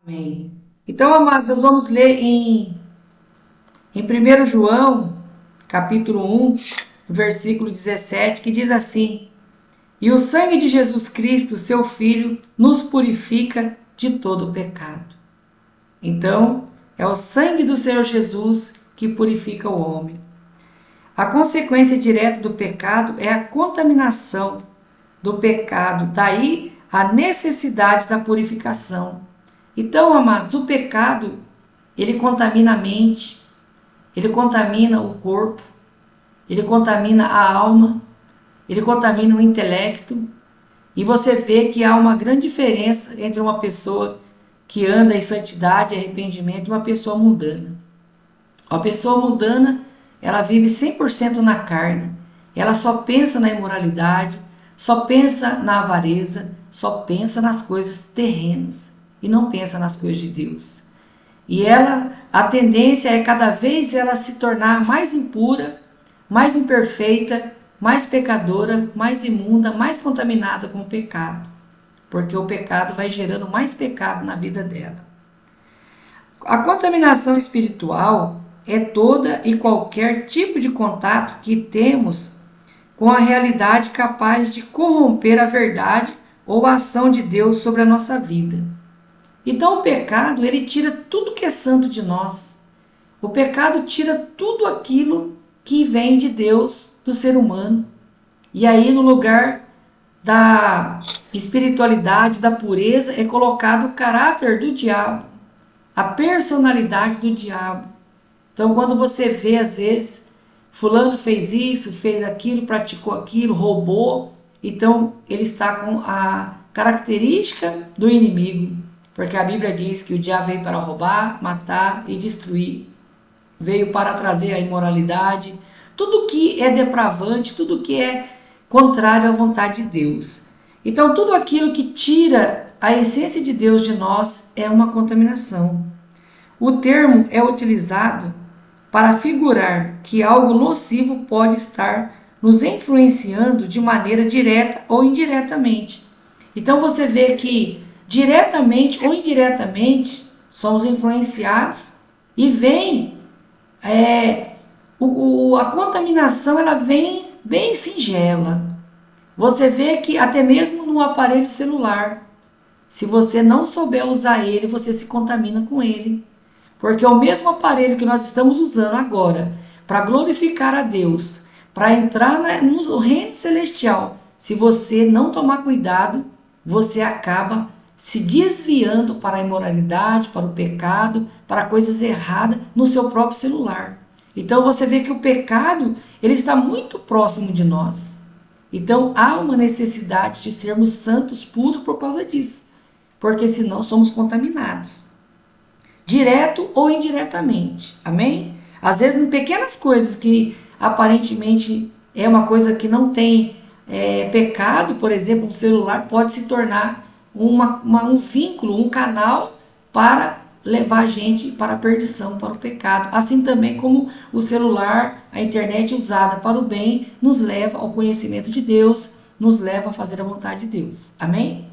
Amém. Então, amados, nós vamos ler em 1 João, capítulo 1, versículo 17, que diz assim: E o sangue de Jesus Cristo, seu Filho, nos purifica de todo pecado. Então, é o sangue do Senhor Jesus que purifica o homem. A consequência direta do pecado é a contaminação do pecado, daí a necessidade da purificação. Então, amados, o pecado, ele contamina a mente, ele contamina o corpo, ele contamina a alma, ele contamina o intelecto. E você vê que há uma grande diferença entre uma pessoa que anda em santidade e arrependimento e uma pessoa mundana. A pessoa mundana, ela vive 100% na carne. Ela só pensa na imoralidade, só pensa na avareza, só pensa nas coisas terrenas e não pensa nas coisas de Deus. E a tendência é cada vez ela se tornar mais impura, mais imperfeita, mais pecadora, mais imunda, mais contaminada com o pecado. Porque o pecado vai gerando mais pecado na vida dela. A contaminação espiritual é toda e qualquer tipo de contato que temos com a realidade capaz de corromper a verdade ou a ação de Deus sobre a nossa vida. Então o pecado, ele tira tudo que é santo de nós. O pecado tira tudo aquilo que vem de Deus, do ser humano. E aí no lugar da espiritualidade, da pureza, é colocado o caráter do diabo, a personalidade do diabo. Então quando você vê às vezes, fulano fez isso, fez aquilo, praticou aquilo, roubou, então ele está com a característica do inimigo. Porque a Bíblia diz que o diabo veio para roubar, matar e destruir. Veio para trazer a imoralidade, tudo que é depravante, tudo que é contrário à vontade de Deus. Então, tudo aquilo que tira a essência de Deus de nós é uma contaminação. O termo é utilizado para figurar que algo nocivo pode estar nos influenciando de maneira direta ou indiretamente. Então, você vê que diretamente ou indiretamente somos influenciados e vem a contaminação, ela vem bem singela. Você vê que até mesmo no aparelho celular, se você não souber usar ele, você se contamina com ele. Porque é o mesmo aparelho que nós estamos usando agora para glorificar a Deus, para entrar no reino celestial, se você não tomar cuidado, você acaba se desviando para a imoralidade, para o pecado, para coisas erradas no seu próprio celular. Então você vê que o pecado, ele está muito próximo de nós. Então há uma necessidade de sermos santos, puros por causa disso, porque senão somos contaminados, direto ou indiretamente. Amém? Às vezes em pequenas coisas que aparentemente é uma coisa que não tem pecado, por exemplo, um celular pode se tornar um vínculo, um canal para levar a gente para a perdição, para o pecado. Assim também como o celular, a internet usada para o bem, nos leva ao conhecimento de Deus, nos leva a fazer a vontade de Deus. Amém?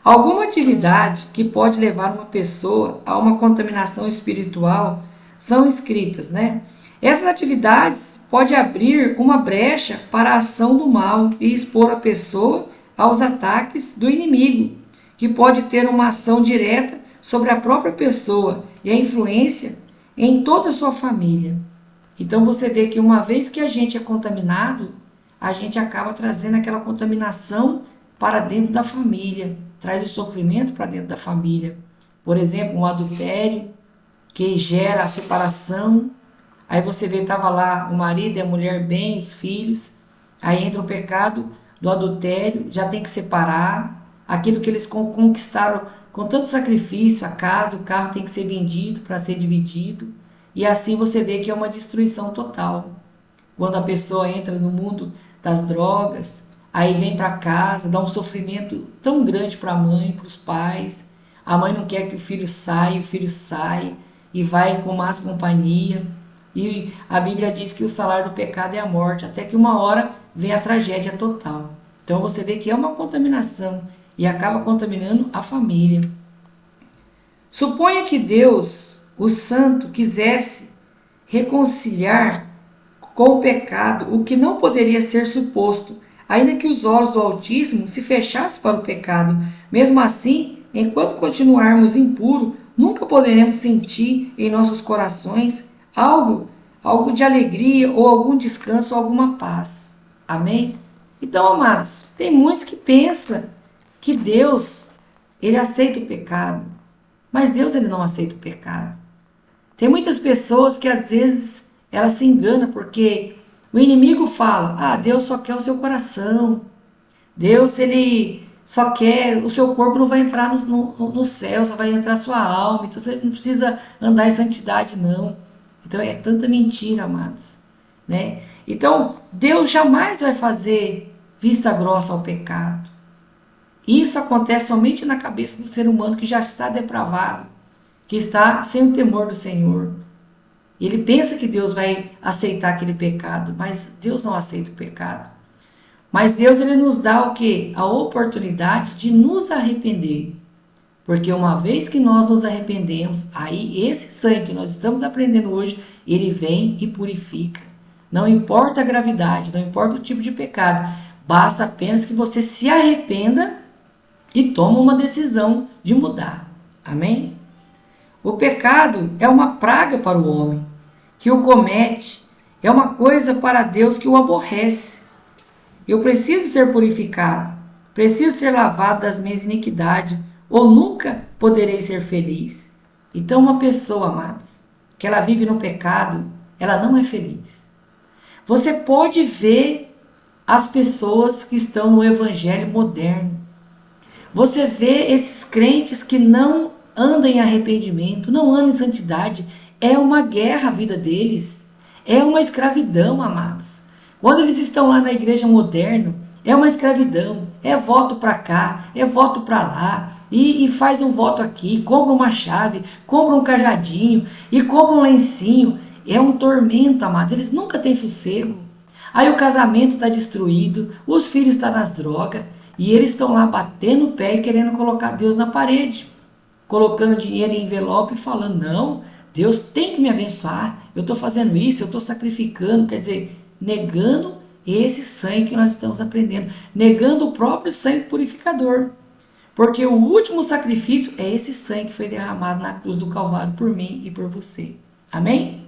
Alguma atividade que pode levar uma pessoa a uma contaminação espiritual são escritas, né? Essas atividades podem abrir uma brecha para a ação do mal e expor a pessoa aos ataques do inimigo, que pode ter uma ação direta sobre a própria pessoa e a influência em toda a sua família. Então você vê que uma vez que a gente é contaminado, a gente acaba trazendo aquela contaminação para dentro da família, traz o sofrimento para dentro da família. Por exemplo, um adultério que gera a separação. Aí você vê, estava lá o marido e a mulher bem, os filhos. Aí entra o pecado do adultério, já tem que separar. Aquilo que eles conquistaram com tanto sacrifício, a casa, o carro tem que ser vendido para ser dividido. E assim você vê que é uma destruição total. Quando a pessoa entra no mundo das drogas, aí vem para casa, dá um sofrimento tão grande para a mãe, para os pais. A mãe não quer que o filho sai e vai com más companhia. E a Bíblia diz que o salário do pecado é a morte, até que uma hora vem a tragédia total. Então você vê que é uma contaminação e acaba contaminando a família. Suponha que Deus, o Santo, quisesse reconciliar com o pecado o que não poderia ser suposto, ainda que os olhos do Altíssimo se fechassem para o pecado. Mesmo assim, enquanto continuarmos impuros, nunca poderemos sentir em nossos corações algo de alegria ou algum descanso ou alguma paz. Amém? Então, amados, tem muitos que pensam que Deus, ele aceita o pecado, mas Deus, ele não aceita o pecado. Tem muitas pessoas que às vezes elas se enganam porque o inimigo fala: Deus só quer o seu coração. Deus, ele só quer, o seu corpo não vai entrar no céu, só vai entrar a sua alma. Então você não precisa andar em santidade, não. Então é tanta mentira, amados, né? Então Deus jamais vai fazer vista grossa ao pecado. Isso acontece somente na cabeça do ser humano que já está depravado, que está sem o temor do Senhor. Ele pensa que Deus vai aceitar aquele pecado, mas Deus não aceita o pecado. Mas Deus, ele nos dá o quê? A oportunidade de nos arrepender. Porque uma vez que nós nos arrependemos, aí esse sangue que nós estamos aprendendo hoje, ele vem e purifica. Não importa a gravidade, não importa o tipo de pecado, basta apenas que você se arrependa e tome uma decisão de mudar. Amém? O pecado é uma praga para o homem que o comete, é uma coisa para Deus que o aborrece. Eu preciso ser purificado, preciso ser lavado das minhas iniquidades, ou nunca poderei ser feliz. Então, uma pessoa, amados, que ela vive no pecado, ela não é feliz. Você pode ver as pessoas que estão no evangelho moderno. Você vê esses crentes que não andam em arrependimento, não andam em santidade. É uma guerra a vida deles. É uma escravidão, amados. Quando eles estão lá na igreja moderna, é uma escravidão. É voto para cá, é voto para lá. E faz um voto aqui, compra uma chave, compra um cajadinho e compra um lencinho. É um tormento, amados. Eles nunca têm sossego. Aí o casamento está destruído, os filhos estão nas drogas e eles estão lá batendo o pé e querendo colocar Deus na parede, colocando dinheiro em envelope e falando: não, Deus tem que me abençoar, eu estou fazendo isso, eu estou sacrificando, quer dizer, negando esse sangue que nós estamos aprendendo, negando o próprio sangue purificador. Porque o último sacrifício é esse sangue que foi derramado na cruz do Calvário por mim e por você. Amém?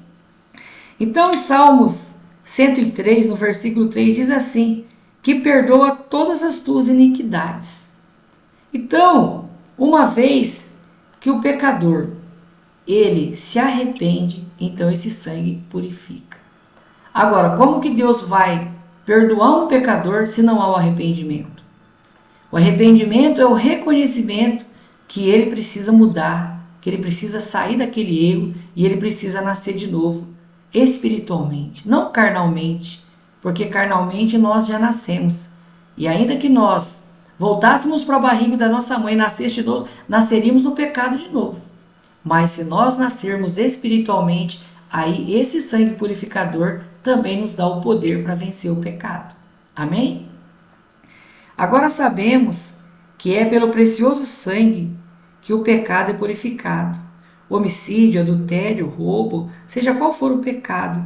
Então, em Salmos 103, no versículo 3, diz assim: que perdoa todas as tuas iniquidades. Então, uma vez que o pecador, ele se arrepende, então esse sangue purifica. Agora, como que Deus vai perdoar um pecador se não há o arrependimento? O arrependimento é o reconhecimento que ele precisa mudar, que ele precisa sair daquele erro e ele precisa nascer de novo, espiritualmente, não carnalmente, porque carnalmente nós já nascemos. E ainda que nós voltássemos para a barriga da nossa mãe e nascesse de novo, nasceríamos no pecado de novo. Mas se nós nascermos espiritualmente, aí esse sangue purificador também nos dá o poder para vencer o pecado. Amém? Agora sabemos que é pelo precioso sangue que o pecado é purificado. Homicídio, adultério, roubo, seja qual for o pecado,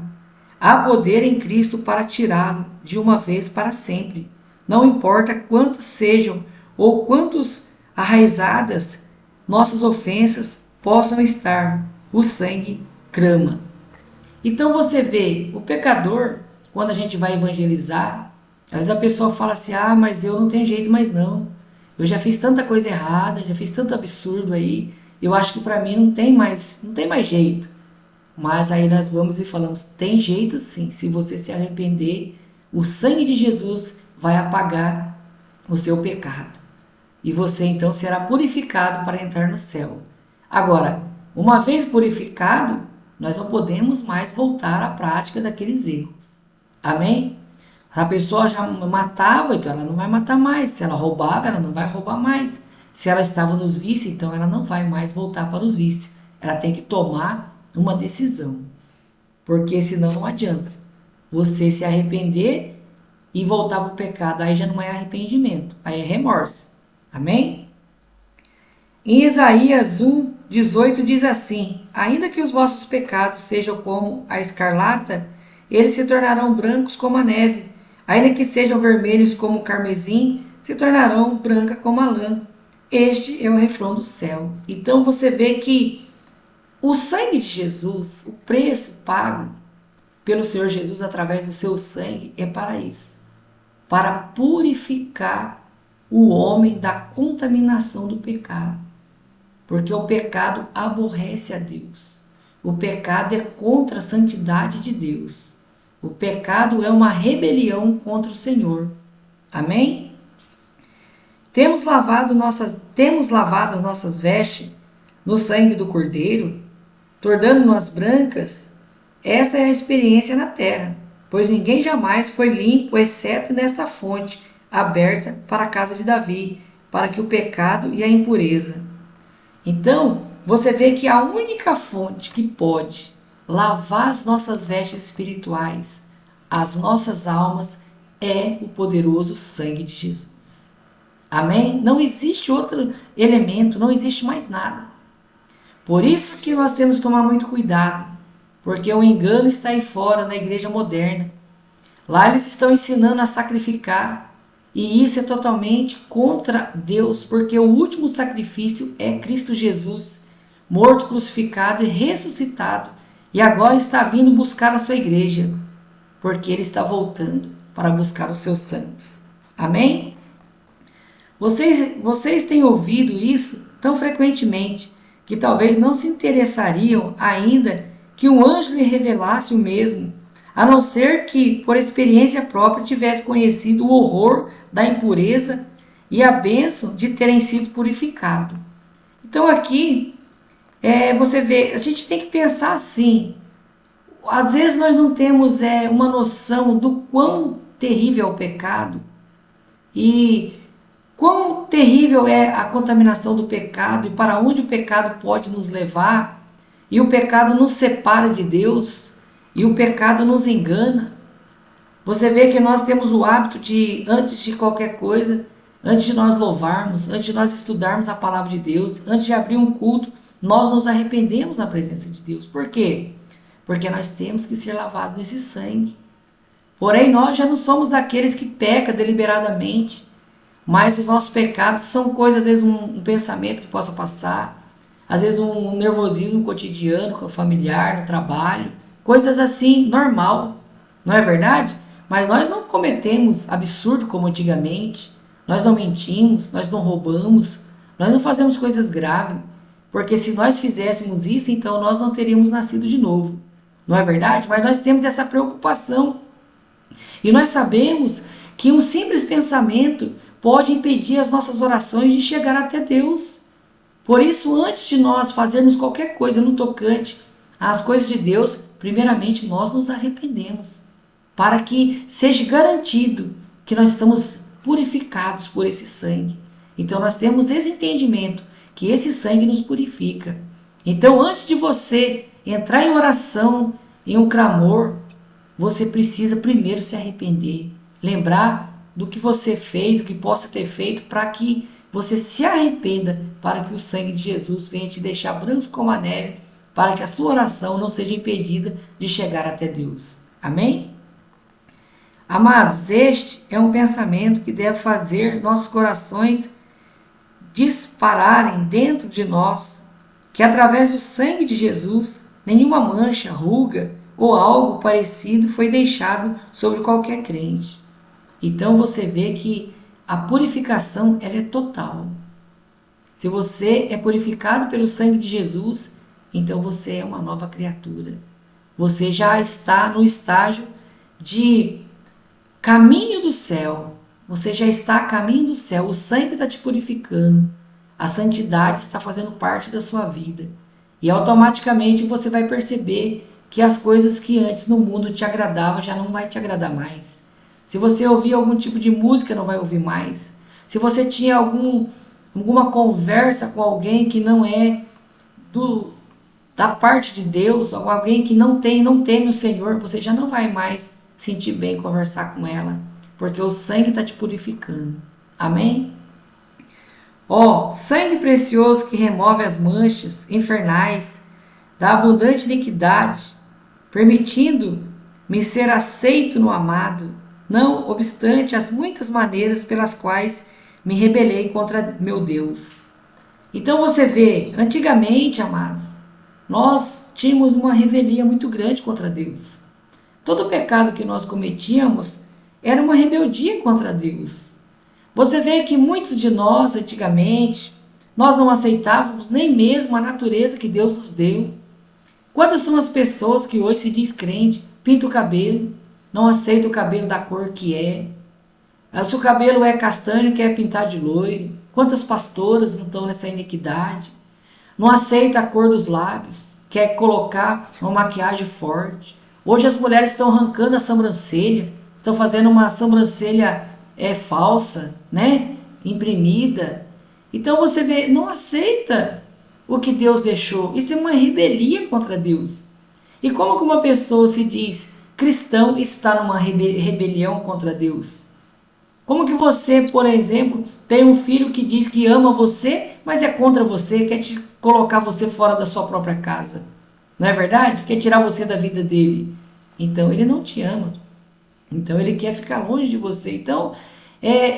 há poder em Cristo para tirá-lo de uma vez para sempre. Não importa quantas sejam ou quantos arraizadas nossas ofensas possam estar, o sangue clama. Então você vê, o pecador, quando a gente vai evangelizar, às vezes a pessoa fala assim: mas eu não tenho jeito mais não. Eu já fiz tanta coisa errada, já fiz tanto absurdo aí. Eu acho que para mim não tem mais jeito. Mas aí nós vamos e falamos: tem jeito sim. Se você se arrepender, o sangue de Jesus vai apagar o seu pecado. E você então será purificado para entrar no céu. Agora, uma vez purificado, nós não podemos mais voltar à prática daqueles erros. Amém? A pessoa já matava, então ela não vai matar mais. Se ela roubava, ela não vai roubar mais. Se ela estava nos vícios, então ela não vai mais voltar para os vícios. Ela tem que tomar uma decisão. Porque senão não adianta você se arrepender e voltar para o pecado. Aí já não é arrependimento, aí é remorso. Amém? Em Isaías 1, 18 diz assim: ainda que os vossos pecados sejam como a escarlata, eles se tornarão brancos como a neve. Ainda que sejam vermelhos como o carmesim, se tornarão branca como a lã. Este é o refrão do céu. Então você vê que o sangue de Jesus, o preço pago pelo Senhor Jesus através do seu sangue, é para isso, para purificar o homem da contaminação do pecado. Porque o pecado aborrece a Deus. O pecado é contra a santidade de Deus. O pecado é uma rebelião contra o Senhor. Amém? Temos lavado as nossas vestes no sangue do Cordeiro, tornando-nas brancas. Esta é a experiência na terra, pois ninguém jamais foi limpo, exceto nesta fonte aberta para a casa de Davi, para que o pecado e a impureza. Então, você vê que a única fonte que pode lavar as nossas vestes espirituais, as nossas almas, é o poderoso sangue de Jesus. Amém? Não existe outro elemento, não existe mais nada. Por isso que nós temos que tomar muito cuidado, porque o engano está aí fora na igreja moderna. Lá eles estão ensinando a sacrificar, e isso é totalmente contra Deus, porque o último sacrifício é Cristo Jesus, morto, crucificado e ressuscitado, e agora está vindo buscar a sua igreja, porque ele está voltando para buscar os seus santos. Amém? Vocês têm ouvido isso tão frequentemente que talvez não se interessariam ainda que um anjo lhe revelasse o mesmo, a não ser que, por experiência própria, tivesse conhecido o horror da impureza e a bênção de terem sido purificados. Então aqui, você vê, a gente tem que pensar assim. Às vezes nós não temos uma noção do quão terrível é o pecado e quão terrível é a contaminação do pecado e para onde o pecado pode nos levar. E o pecado nos separa de Deus e o pecado nos engana. Você vê que nós temos o hábito de, antes de qualquer coisa, antes de nós louvarmos, antes de nós estudarmos a palavra de Deus, antes de abrir um culto, nós nos arrependemos na presença de Deus. Por quê? Porque nós temos que ser lavados nesse sangue. Porém, nós já não somos daqueles que pecam deliberadamente, mas os nossos pecados são coisas, às vezes um pensamento que possa passar, às vezes um nervosismo cotidiano, com o familiar, no trabalho, coisas assim, normal, não é verdade? Mas nós não cometemos absurdo como antigamente, nós não mentimos, nós não roubamos, nós não fazemos coisas graves, porque se nós fizéssemos isso, então nós não teríamos nascido de novo, não é verdade? Mas nós temos essa preocupação e nós sabemos que um simples pensamento pode impedir as nossas orações de chegar até Deus. Por isso, antes de nós fazermos qualquer coisa no tocante às coisas de Deus, primeiramente nós nos arrependemos, para que seja garantido que nós estamos purificados por esse sangue. Então nós temos esse entendimento, que esse sangue nos purifica. Então antes de você entrar em oração, em um clamor, você precisa primeiro se arrepender, lembrar do que você fez, o que possa ter feito, para que você se arrependa, para que o sangue de Jesus venha te deixar branco como a neve, para que a sua oração não seja impedida de chegar até Deus. Amém? Amados, este é um pensamento que deve fazer nossos corações dispararem dentro de nós, que através do sangue de Jesus, nenhuma mancha, ruga ou algo parecido foi deixado sobre qualquer crente. Então você vê que a purificação ela é total. Se você é purificado pelo sangue de Jesus, então você é uma nova criatura. Você já está no estágio de caminho do céu. Você já está a caminho do céu. O sangue está te purificando. A santidade está fazendo parte da sua vida. E automaticamente você vai perceber que as coisas que antes no mundo te agradavam já não vai te agradar mais. Se você ouvia algum tipo de música, não vai ouvir mais. Se você tinha alguma conversa com alguém que não é da parte de Deus, ou alguém que não teme o Senhor, você já não vai mais sentir bem conversar com ela, porque o sangue está te purificando. Amém? Ó, sangue precioso que remove as manchas infernais da abundante iniquidade, permitindo-me ser aceito no amado, não obstante as muitas maneiras pelas quais me rebelei contra meu Deus. Então você vê, antigamente, amados, nós tínhamos uma revelia muito grande contra Deus. Todo pecado que nós cometíamos era uma rebeldia contra Deus. Você vê que muitos de nós, antigamente, nós não aceitávamos nem mesmo a natureza que Deus nos deu. Quantas são as pessoas que hoje se diz crente, pinta o cabelo, não aceita o cabelo da cor que é. Se o cabelo é castanho, quer pintar de loiro. Quantas pastoras não estão nessa iniquidade? Não aceita a cor dos lábios, quer colocar uma maquiagem forte. Hoje as mulheres estão arrancando a sobrancelha, estão fazendo uma sobrancelha falsa, né? Imprimida. Então você vê, não aceita o que Deus deixou. Isso é uma rebelião contra Deus. E como que uma pessoa se diz cristão e está numa rebelião contra Deus? Como que você, por exemplo, tem um filho que diz que ama você, mas é contra você, quer te colocar você fora da sua própria casa? Não é verdade? Quer tirar você da vida dele. Então ele não te ama. Então ele quer ficar longe de você. Então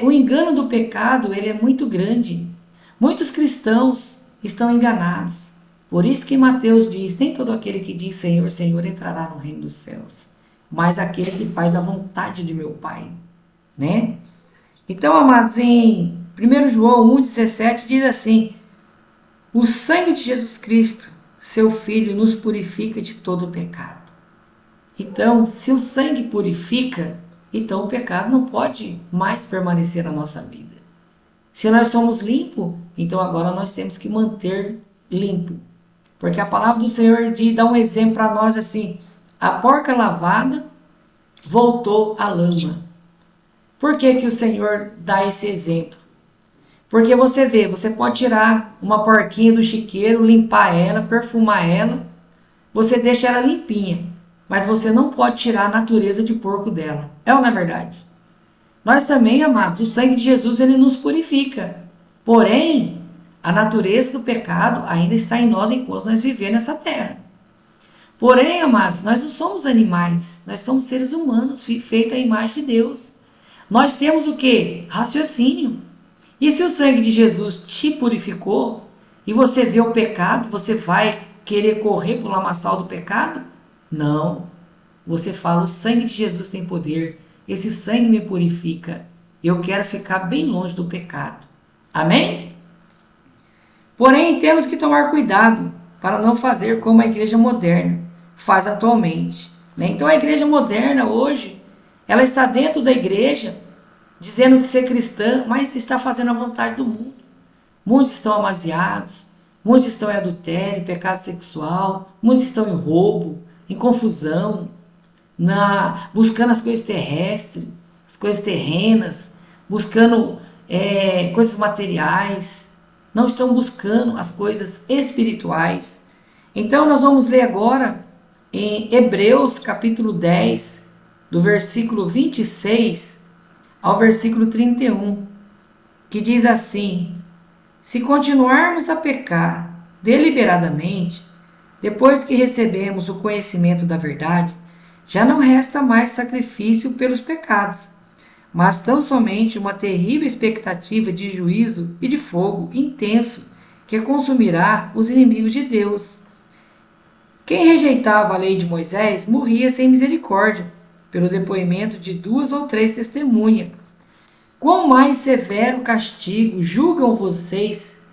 o engano do pecado ele é muito grande. Muitos cristãos estão enganados. Por isso que Mateus diz, nem todo aquele que diz Senhor, Senhor entrará no reino dos céus, mas aquele que faz a vontade de meu Pai, né? Então, amados, em 1 João 1,17 diz assim: o sangue de Jesus Cristo, seu Filho, nos purifica de todo o pecado. Então, se o sangue purifica, então o pecado não pode mais permanecer na nossa vida. Se nós somos limpos, então agora nós temos que manter limpo. Porque a palavra do Senhor dá um exemplo para nós assim: a porca lavada voltou à lama. Por que que o Senhor dá esse exemplo? Porque você vê, você pode tirar uma porquinha do chiqueiro, limpar ela, perfumar ela, você deixa ela limpinha, mas você não pode tirar a natureza de porco dela. É ou não é verdade? Nós também, amados, o sangue de Jesus ele nos purifica. Porém, a natureza do pecado ainda está em nós enquanto nós vivemos nessa terra. Porém, amados, nós não somos animais, nós somos seres humanos, feitos à imagem de Deus. Nós temos o que? Raciocínio. E se o sangue de Jesus te purificou e você vê o pecado, você vai querer correr para o lamaçal do pecado? Não. Você fala, o sangue de Jesus tem poder, esse sangue me purifica. Eu quero ficar bem longe do pecado. Amém? Porém, temos que tomar cuidado para não fazer como a igreja moderna faz atualmente, né? Então a igreja moderna hoje, ela está dentro da igreja, dizendo que ser cristã, mas está fazendo a vontade do mundo. Muitos estão amaziados, muitos estão em adultério, pecado sexual, muitos estão em roubo, em confusão, buscando as coisas terrestres, as coisas terrenas, buscando coisas materiais, não estão buscando as coisas espirituais. Então nós vamos ler agora em Hebreus capítulo 10, do versículo 26 ao versículo 31, que diz assim: se continuarmos a pecar deliberadamente, depois que recebemos o conhecimento da verdade, já não resta mais sacrifício pelos pecados, mas tão somente uma terrível expectativa de juízo e de fogo intenso que consumirá os inimigos de Deus. Quem rejeitava a lei de Moisés morria sem misericórdia, pelo depoimento de 2 ou 3 testemunhas. Quão mais severo castigo, julgam vocês,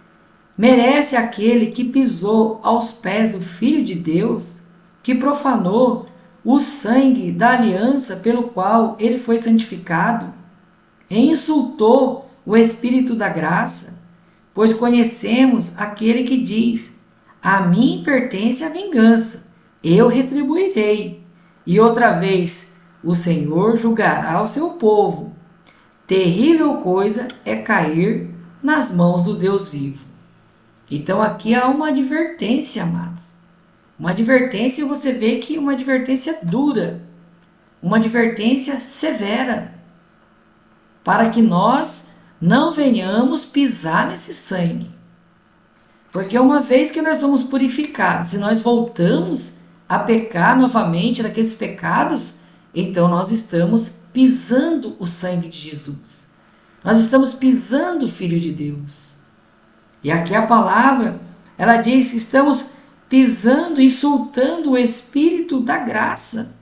merece aquele que pisou aos pés o Filho de Deus, que profanou o sangue da aliança pelo qual ele foi santificado, e insultou o Espírito da graça? Pois conhecemos aquele que diz: a mim pertence a vingança, eu retribuirei. E outra vez, o Senhor julgará o seu povo. Terrível coisa é cair nas mãos do Deus vivo. Então aqui há uma advertência, amados. Uma advertência, você vê que uma advertência dura, uma advertência severa, para que nós não venhamos pisar nesse sangue. Porque uma vez que nós somos purificados e nós voltamos a pecar novamente daqueles pecados, então nós estamos pisando o sangue de Jesus. Nós estamos pisando o Filho de Deus. E aqui a palavra, ela diz que estamos pisando, insultando o Espírito da graça.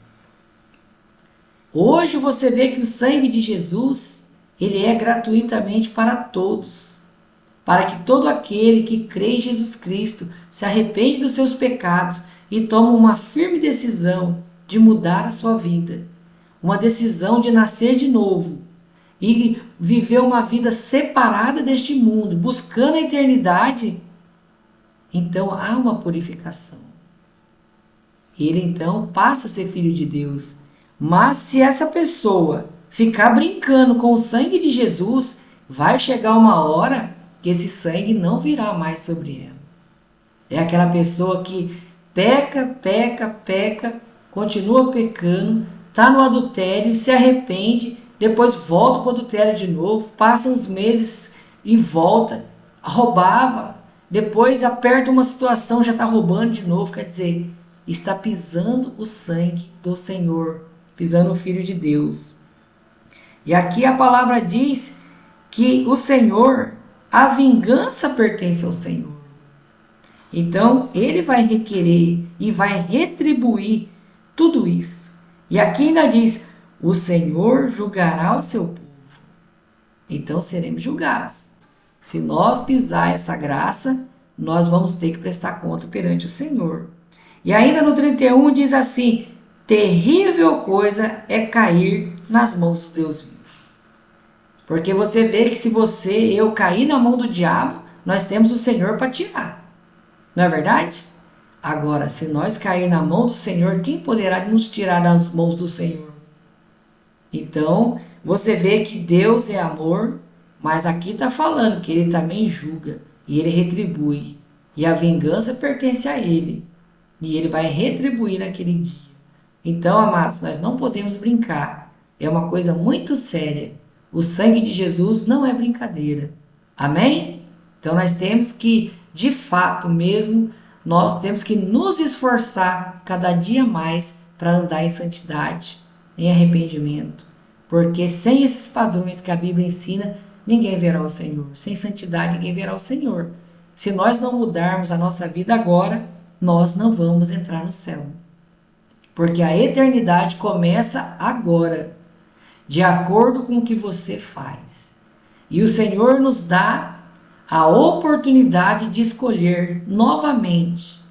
Hoje você vê que o sangue de Jesus, ele é gratuitamente para todos. Para que todo aquele que crê em Jesus Cristo se arrepende dos seus pecados e toma uma firme decisão de mudar a sua vida. Uma decisão de nascer de novo e viver uma vida separada deste mundo, buscando a eternidade. Então há uma purificação. Ele então passa a ser filho de Deus. Mas se essa pessoa ficar brincando com o sangue de Jesus, vai chegar uma hora que esse sangue não virá mais sobre ela. É aquela pessoa que peca, continua pecando, está no adultério, se arrepende, depois volta para o adultério de novo, passa uns meses e volta, roubava, depois aperta uma situação, já está roubando de novo, quer dizer, está pisando o sangue do Senhor, pisando o Filho de Deus. E aqui a palavra diz que o Senhor, a vingança pertence ao Senhor. Então, ele vai requerer e vai retribuir tudo isso. E aqui ainda diz, o Senhor julgará o seu povo. Então, seremos julgados. Se nós pisar essa graça, nós vamos ter que prestar conta perante o Senhor. E ainda no 31 diz assim, terrível coisa é cair nas mãos do Deus vivo. Porque você vê que se eu cair na mão do diabo, nós temos o Senhor para tirar. Não é verdade? Agora, se nós cair na mão do Senhor, quem poderá nos tirar das mãos do Senhor? Então, você vê que Deus é amor, mas aqui está falando que ele também julga e ele retribui. E a vingança pertence a ele. E ele vai retribuir naquele dia. Então, amados, nós não podemos brincar. É uma coisa muito séria. O sangue de Jesus não é brincadeira. Amém? Então nós temos que, de fato mesmo, nós temos que nos esforçar cada dia mais para andar em santidade, em arrependimento. Porque sem esses padrões que a Bíblia ensina, ninguém verá o Senhor. Sem santidade, ninguém verá o Senhor. Se nós não mudarmos a nossa vida agora, nós não vamos entrar no céu. Porque a eternidade começa agora, de acordo com o que você faz. E o Senhor nos dá a oportunidade de escolher novamente,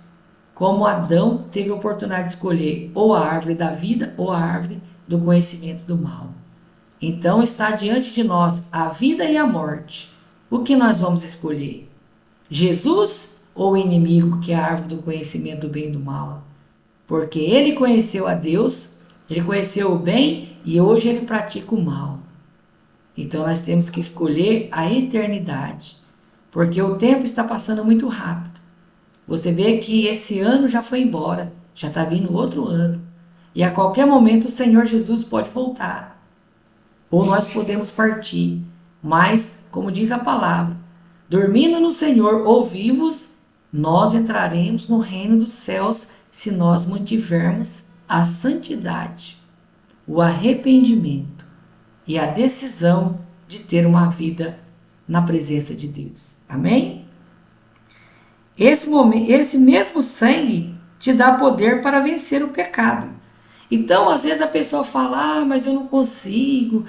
como Adão teve a oportunidade de escolher ou a árvore da vida ou a árvore do conhecimento do mal. Então está diante de nós a vida e a morte. O que nós vamos escolher? Jesus ou o inimigo, que é a árvore do conhecimento do bem e do mal? Porque ele conheceu a Deus, ele conheceu o bem e hoje ele pratica o mal. Então nós temos que escolher a eternidade, porque o tempo está passando muito rápido. Você vê que esse ano já foi embora, já está vindo outro ano. E a qualquer momento o Senhor Jesus pode voltar. Ou nós podemos partir. Mas, como diz a palavra, dormindo no Senhor ou vivos, nós entraremos no reino dos céus se nós mantivermos a santidade, o arrependimento e a decisão de ter uma vida na presença de Deus. Amém? Esse mesmo sangue te dá poder para vencer o pecado. Então, às vezes a pessoa fala, mas eu não consigo,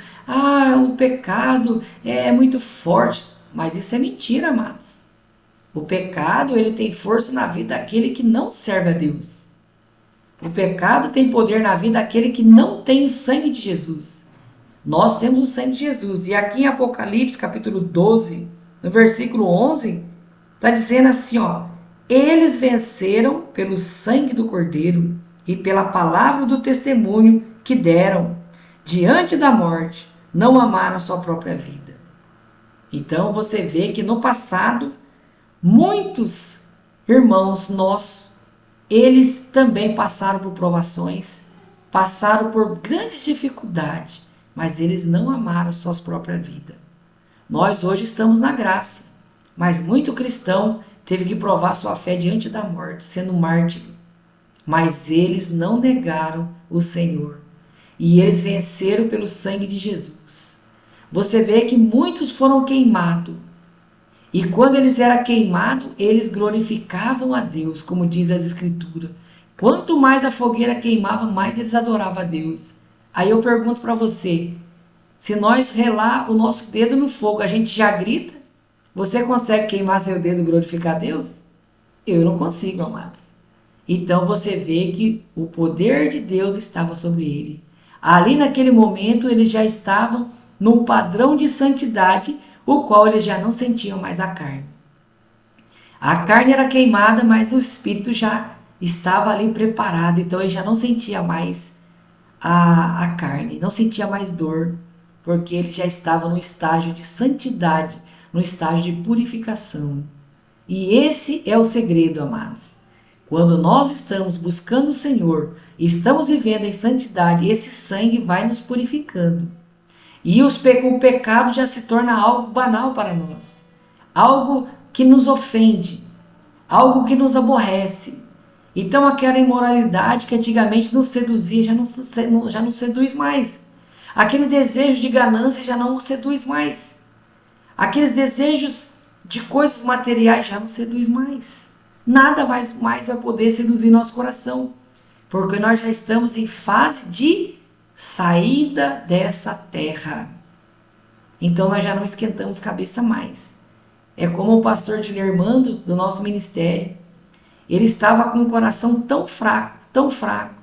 o pecado é muito forte. Mas isso é mentira, amados. O pecado, ele tem força na vida daquele que não serve a Deus. O pecado tem poder na vida daquele que não tem o sangue de Jesus. Nós temos o sangue de Jesus. E aqui em Apocalipse, capítulo 12, no versículo 11, está dizendo assim, eles venceram pelo sangue do Cordeiro e pela palavra do testemunho que deram diante da morte, não amaram a sua própria vida. Então você vê que no passado, muitos irmãos nossos, eles também passaram por provações, passaram por grandes dificuldades, mas eles não amaram a sua própria vida. Nós hoje estamos na graça, mas muito cristão teve que provar sua fé diante da morte, sendo mártir. Mas eles não negaram o Senhor e eles venceram pelo sangue de Jesus. Você vê que muitos foram queimados e quando eles eram queimados, eles glorificavam a Deus, como diz as Escrituras. Quanto mais a fogueira queimava, mais eles adoravam a Deus. Aí eu pergunto para você, se nós relar o nosso dedo no fogo, a gente já grita? Você consegue queimar seu dedo e glorificar a Deus? Eu não consigo, amados. Então você vê que o poder de Deus estava sobre ele. Ali naquele momento eles já estavam num padrão de santidade, o qual eles já não sentiam mais a carne. A carne era queimada, mas o espírito já estava ali preparado, então ele já não sentia mais a carne, não sentia mais dor, porque ele já estava no estágio de santidade, no estágio de purificação. E esse é o segredo, amados. Quando nós estamos buscando o Senhor e estamos vivendo em santidade, esse sangue vai nos purificando. E o pecado já se torna algo banal para nós, algo que nos ofende, algo que nos aborrece. Então aquela imoralidade que antigamente nos seduzia já não seduz mais. Aquele desejo de ganância já não seduz mais. Aqueles desejos de coisas materiais já não seduz mais. Nada mais vai poder seduzir nosso coração, porque nós já estamos em fase de saída dessa terra. Então nós já não esquentamos cabeça mais. É como o pastor Dilermando do nosso ministério. Ele estava com um coração tão fraco,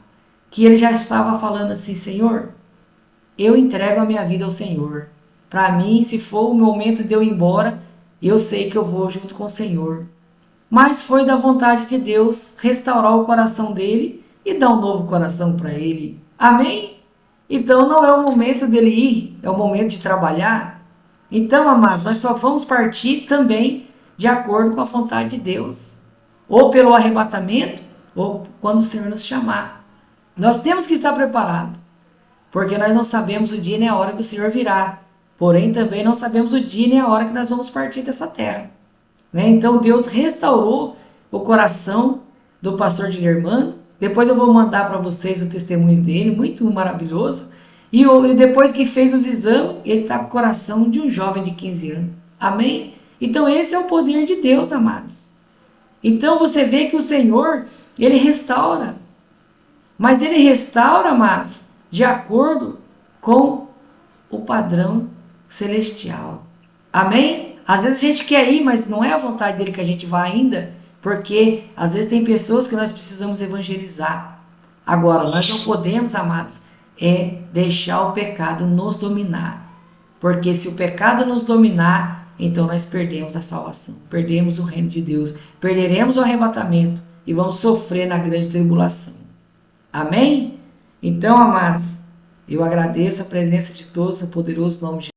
que ele já estava falando assim: Senhor, eu entrego a minha vida ao Senhor. Para mim, se for o momento de eu ir embora, eu sei que eu vou junto com o Senhor. Mas foi da vontade de Deus restaurar o coração dele e dar um novo coração para ele. Amém? Então não é o momento dele ir, é o momento de trabalhar. Então, amados, nós só vamos partir também de acordo com a vontade de Deus. Ou pelo arrebatamento, ou quando o Senhor nos chamar. Nós temos que estar preparados, porque nós não sabemos o dia nem a hora que o Senhor virá. Porém, também não sabemos o dia nem a hora que nós vamos partir dessa terra. Então, Deus restaurou o coração do pastor Dilermando. Depois eu vou mandar para vocês o testemunho dele, muito maravilhoso. E depois que fez os exames, ele está com o coração de um jovem de 15 anos. Amém? Então, esse é o poder de Deus, amados. Então, você vê que o Senhor, ele restaura. Mas ele restaura, amados, de acordo com o padrão celestial. Amém? Às vezes a gente quer ir, mas não é a vontade dele que a gente vá ainda, porque às vezes tem pessoas que nós precisamos evangelizar. Agora, nós não podemos, amados, deixar o pecado nos dominar. Porque se o pecado nos dominar, então nós perdemos a salvação, perdemos o reino de Deus, perderemos o arrebatamento e vamos sofrer na grande tribulação. Amém? Então, amados, eu agradeço a presença de todos no poderoso nome de Jesus.